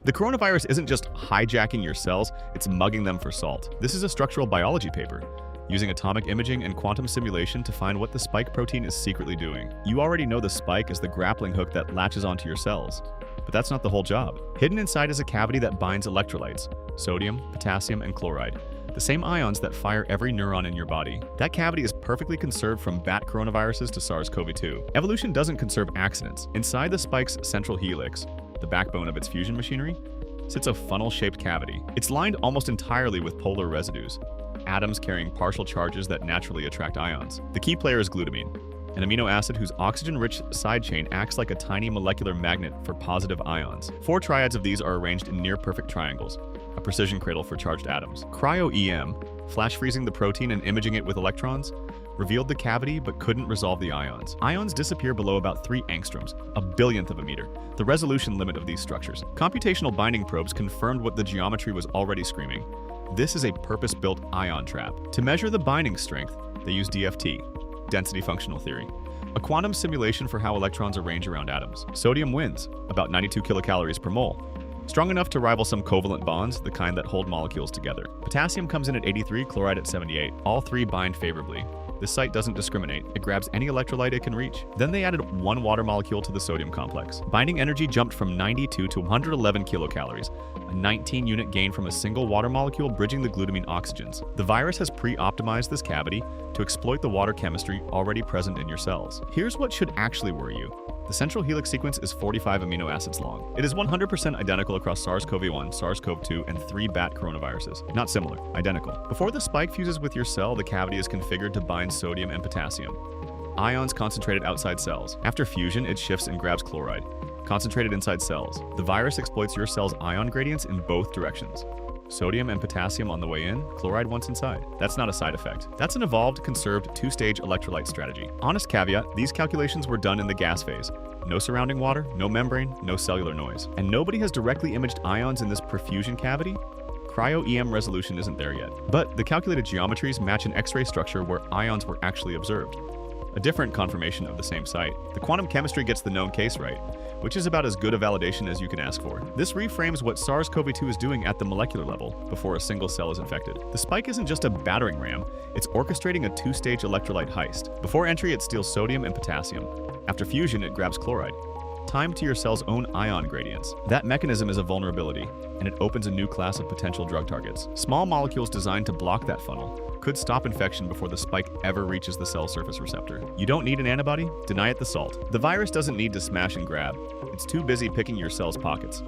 The coronavirus isn't just hijacking your cells, it's mugging them for salt. This is a structural biology paper, using atomic imaging and quantum simulation to find what the spike protein is secretly doing. You already know the spike is the grappling hook that latches onto your cells. But that's not the whole job. Hidden inside is a cavity that binds electrolytes, sodium, potassium, and chloride, the same ions that fire every neuron in your body. That cavity is perfectly conserved from bat coronaviruses to SARS-CoV-2. Evolution doesn't conserve accidents. Inside the spike's central helix, the backbone of its fusion machinery, sits a funnel-shaped cavity. It's lined almost entirely with polar residues, atoms carrying partial charges that naturally attract ions. The key player is glutamine, an amino acid whose oxygen-rich side chain acts like a tiny molecular magnet for positive ions. 4 triads of these are arranged in near-perfect triangles, a precision cradle for charged atoms. Cryo-EM, flash freezing the protein and imaging it with electrons, revealed the cavity but couldn't resolve the ions. Ions disappear below about 3 angstroms, a billionth of a meter, the resolution limit of these structures. Computational binding probes confirmed what the geometry was already screaming. This is a purpose-built ion trap. To measure the binding strength, they use DFT, density functional theory, a quantum simulation for how electrons arrange around atoms. Sodium wins, about 92 kilocalories per mole, strong enough to rival some covalent bonds, the kind that hold molecules together. Potassium comes in at 83, chloride at 78. All 3 bind favorably. This site doesn't discriminate. It grabs any electrolyte it can reach. Then they added 1 water molecule to the sodium complex. Binding energy jumped from 92 to 111 kilocalories, a 19-unit gain from a single water molecule bridging the glutamine oxygens. The virus has pre-optimized this cavity to exploit the water chemistry already present in your cells. Here's what should actually worry you. The central helix sequence is 45 amino acids long. It is 100% identical across SARS-CoV-1, SARS-CoV-2, and 3 bat coronaviruses. Not similar, identical. Before the spike fuses with your cell, the cavity is configured to bind sodium and potassium, ions concentrated outside cells. After fusion, it shifts and grabs chloride, concentrated inside cells. The virus exploits your cell's ion gradients in both directions. Sodium and potassium on the way in, chloride once inside. That's not a side effect. That's an evolved, conserved, 2-stage electrolyte strategy. Honest caveat, these calculations were done in the gas phase. No surrounding water, no membrane, no cellular noise. And nobody has directly imaged ions in this perfusion cavity. Cryo-EM resolution isn't there yet. But the calculated geometries match an X-ray structure where ions were actually observed. A different confirmation of the same site. The quantum chemistry gets the known case right, which is about as good a validation as you can ask for. This reframes what SARS-CoV-2 is doing at the molecular level before a single cell is infected. The spike isn't just a battering ram, it's orchestrating a 2-stage electrolyte heist. Before entry, it steals sodium and potassium. After fusion, it grabs chloride, timed to your cell's own ion gradients. That mechanism is a vulnerability, and it opens a new class of potential drug targets. Small molecules designed to block that funnel could stop infection before the spike ever reaches the cell surface receptor. You don't need an antibody? Deny it the salt. The virus doesn't need to smash and grab. It's too busy picking your cell's pockets.